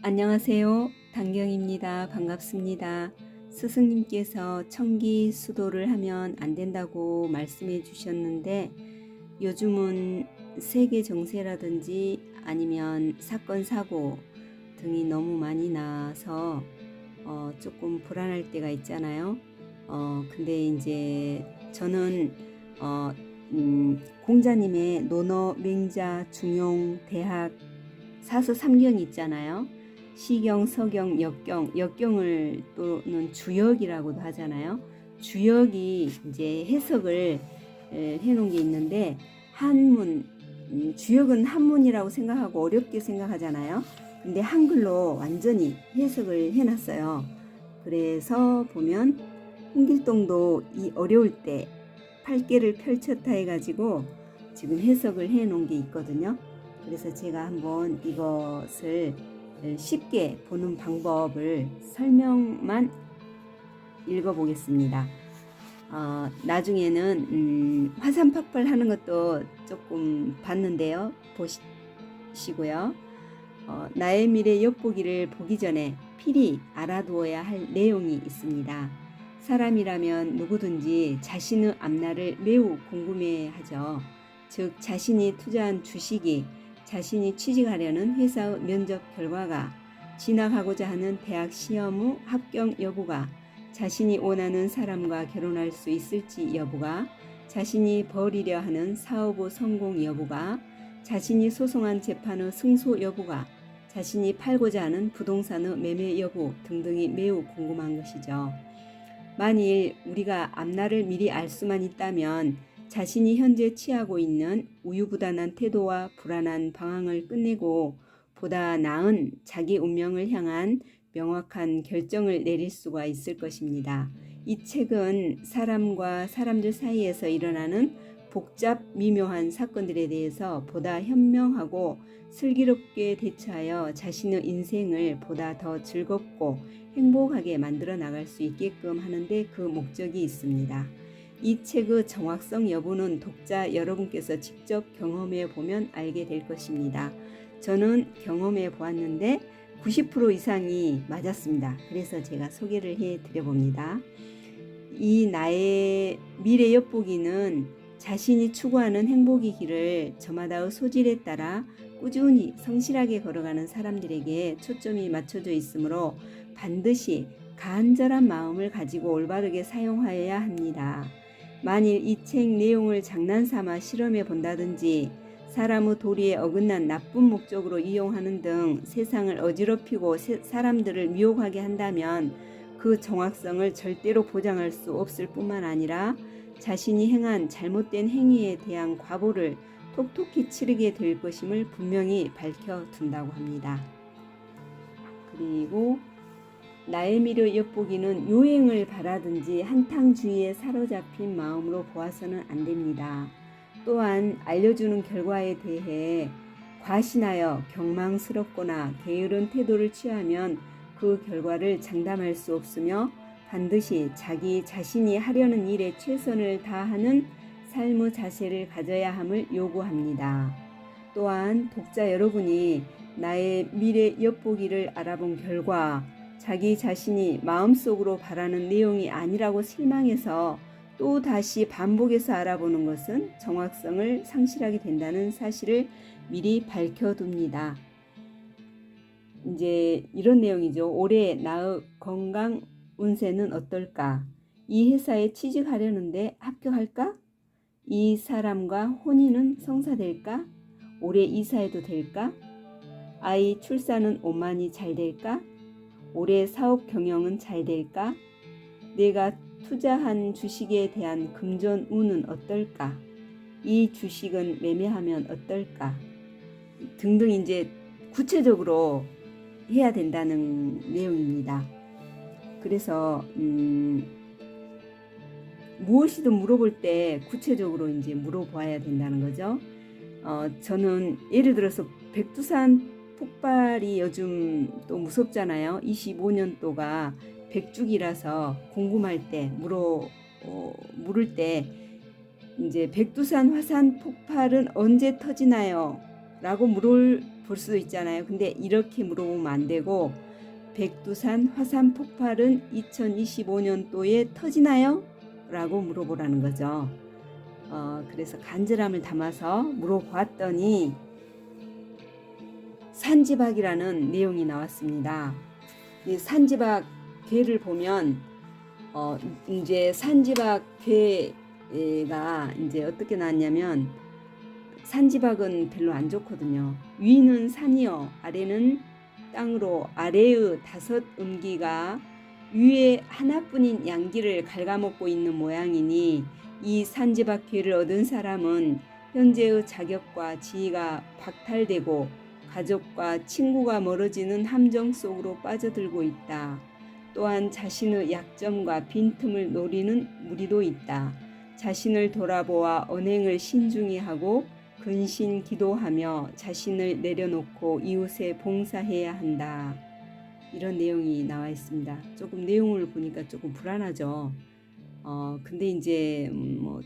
안녕하세요. 단경입니다. 반갑습니다. 스승님께서 청기 수도를 하면 안 된다고 말씀해 주셨는데 요즘은 세계 정세라든지 아니면 사건 사고 등이 너무 많이 나서 조금 불안할 때가 있잖아요. 근데 이제 저는 어, 공자님의 논어, 맹자, 중용, 대학, 사서삼경이 있잖아요. 시경, 서경, 역경, 역경을 또는 주역이라고도 하잖아요. 주역이 이제 해석을 해놓은 게 있는데 한문, 주역은 한문이라고 생각하고 어렵게 생각하잖아요. 근데 한글로 완전히 해석을 해놨어요. 그래서 보면 홍길동도 이 어려울 때 팔개를 펼쳤다 해가지고 지금 해석을 해놓은 게 있거든요. 그래서 제가 한번 이것을 쉽게 보는 방법을 설명만 읽어보겠습니다. 나중에는 화산 폭발하는 것도 조금 봤는데요. 보시고요. 나의 미래 엿보기를 보기 전에 필히 알아두어야 할 내용이 있습니다. 사람이라면 누구든지 자신의 앞날을 매우 궁금해하죠. 즉 자신이 투자한 주식이 자신이 취직하려는 회사의 면접 결과가 진학하고자 하는 대학 시험 후 합격 여부가 자신이 원하는 사람과 결혼할 수 있을지 여부가 자신이 벌이려 하는 사업의 성공 여부가 자신이 소송한 재판의 승소 여부가 자신이 팔고자 하는 부동산의 매매 여부 등등이 매우 궁금한 것이죠. 만일 우리가 앞날을 미리 알 수만 있다면 자신이 현재 취하고 있는 우유부단한 태도와 불안한 방황을 끝내고 보다 나은 자기 운명을 향한 명확한 결정을 내릴 수가 있을 것입니다. 이 책은 사람과 사람들 사이에서 일어나는 복잡 미묘한 사건들에 대해서 보다 현명하고 슬기롭게 대처하여 자신의 인생을 보다 더 즐겁고 행복하게 만들어 나갈 수 있게끔 하는데 그 목적이 있습니다. 이 책의 정확성 여부는 독자 여러분께서 직접 경험해 보면 알게 될 것입니다. 저는 경험해 보았는데 90% 이상이 맞았습니다. 그래서 제가 소개를 해 드려봅니다. 이 나의 미래 엿보기는 자신이 추구하는 행복의 길을 저마다의 소질에 따라 꾸준히 성실하게 걸어가는 사람들에게 초점이 맞춰져 있으므로 반드시 간절한 마음을 가지고 올바르게 사용하여야 합니다. 만일 이 책 내용을 장난삼아 실험해 본다든지 사람의 도리에 어긋난 나쁜 목적으로 이용하는 등 세상을 어지럽히고 사람들을 미혹하게 한다면 그 정확성을 절대로 보장할 수 없을 뿐만 아니라 자신이 행한 잘못된 행위에 대한 과보를 톡톡히 치르게 될 것임을 분명히 밝혀둔다고 합니다. 그리고 나의 미래 엿보기는 요행을 바라든지 한탕주의에 사로잡힌 마음으로 보아서는 안 됩니다. 또한 알려주는 결과에 대해 과신하여 경망스럽거나 게으른 태도를 취하면 그 결과를 장담할 수 없으며 반드시 자기 자신이 하려는 일에 최선을 다하는 삶의 자세를 가져야 함을 요구합니다. 또한 독자 여러분이 나의 미래 엿보기를 알아본 결과 자기 자신이 마음속으로 바라는 내용이 아니라고 실망해서 또 다시 반복해서 알아보는 것은 정확성을 상실하게 된다는 사실을 미리 밝혀둡니다. 이제 이런 내용이죠. 올해 나의 건강 운세는 어떨까? 이 회사에 취직하려는데 합격할까? 이 사람과 혼인은 성사될까? 올해 이사해도 될까? 아이 출산은 원만히 잘 될까? 올해 사업 경영은 잘 될까? 내가 투자한 주식에 대한 금전 운은 어떨까? 이 주식은 매매하면 어떨까? 등등 이제 구체적으로 해야 된다는 내용입니다. 그래서 무엇이든 물어볼 때 구체적으로 이제 물어봐야 된다는 거죠. 저는 예를 들어서 백두산 폭발이 요즘 또 무섭잖아요. 25년도가 백죽이라서 궁금할 때 물을 때 이제 백두산 화산 폭발은 언제 터지나요? 라고 볼 수도 있잖아요. 근데 이렇게 물어보면 안 되고 백두산 화산 폭발은 2025년도에 터지나요? 라고 물어보라는 거죠. 그래서 간절함을 담아서 물어보았더니 산지박이라는 내용이 나왔습니다. 이 산지박 괴를 보면 이제 산지박 괴가 이제 어떻게 나왔냐면 산지박은 별로 안 좋거든요. 위는 산이요 아래는 땅으로 아래의 5 음기가 위에 하나뿐인 양기를 갉아먹고 있는 모양이니 이 산지박 괴를 얻은 사람은 현재의 자격과 지위가 박탈되고 가족과 친구가 멀어지는 함정 속으로 빠져들고 있다. 또한 자신의 약점과 빈틈을 노리는 무리도 있다. 자신을 돌아보아 언행을 신중히 하고 근신 기도하며 자신을 내려놓고 이웃에 봉사해야 한다. 이런 내용이 나와 있습니다. 조금 내용을 보니까 조금 불안하죠. 근데 이제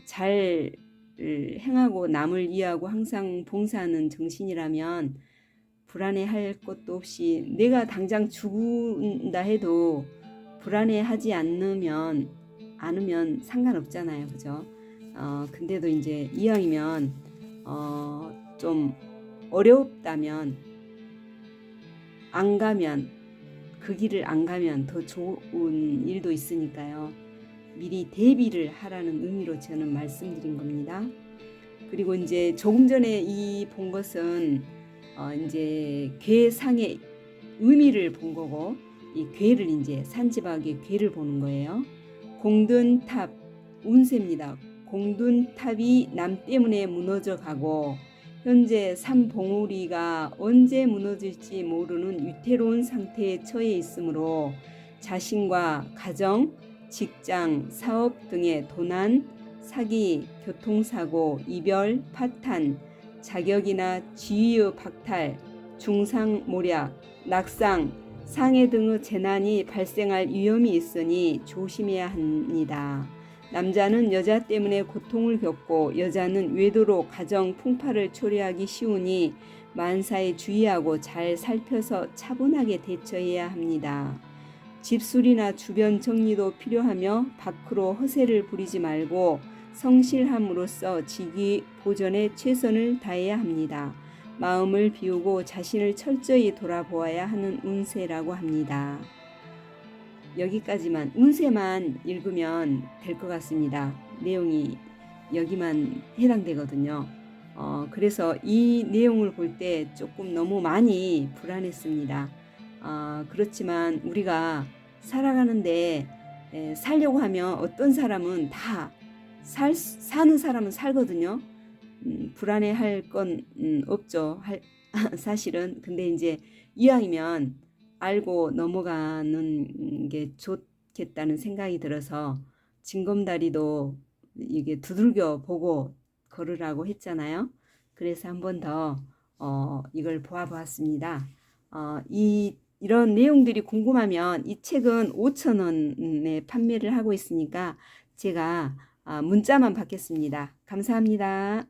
잘 행하고 남을 이해하고 항상 봉사하는 정신이라면 불안해할 것도 없이 내가 당장 죽는다 해도 불안해하지 않으면 상관없잖아요, 그죠? 근데도 이제 이왕이면 좀 어렵다면 그 길을 안 가면 더 좋은 일도 있으니까요. 미리 대비를 하라는 의미로 저는 말씀드린 겁니다. 그리고 이제 조금 전에 이 본 것은 이제 괴상의 의미를 본 거고 이 괴를 이제 산지박의 괴를 보는 거예요. 공든탑 운세입니다. 공든탑이 남 때문에 무너져 가고 현재 산봉우리가 언제 무너질지 모르는 위태로운 상태에 처해 있으므로 자신과 가정, 직장, 사업 등의 도난, 사기, 교통사고, 이별, 파탄, 자격이나 지위의 박탈, 중상모략, 낙상, 상해 등의 재난이 발생할 위험이 있으니 조심해야 합니다. 남자는 여자 때문에 고통을 겪고 여자는 외도로 가정 풍파를 초래하기 쉬우니 만사에 주의하고 잘 살펴서 차분하게 대처해야 합니다. 집수리나 주변 정리도 필요하며 밖으로 허세를 부리지 말고 성실함으로써 직위 보존에 최선을 다해야 합니다. 마음을 비우고 자신을 철저히 돌아보아야 하는 운세라고 합니다. 여기까지만 운세만 읽으면 될 것 같습니다. 내용이 여기만 해당되거든요. 그래서 이 내용을 볼 때 조금 너무 많이 불안했습니다. 그렇지만 우리가 살아가는데 살려고 하면 어떤 사람은 다 사는 사람은 살거든요. 불안해할 건 없죠. 사실은. 근데 이제 이왕이면 알고 넘어가는 게 좋겠다는 생각이 들어서 징검다리도 이게 두들겨 보고 걸으라고 했잖아요. 그래서 한 번 더 이걸 보아보았습니다. 이런 내용들이 궁금하면 이 책은 5,000원에 판매를 하고 있으니까 제가 문자만 받겠습니다. 감사합니다.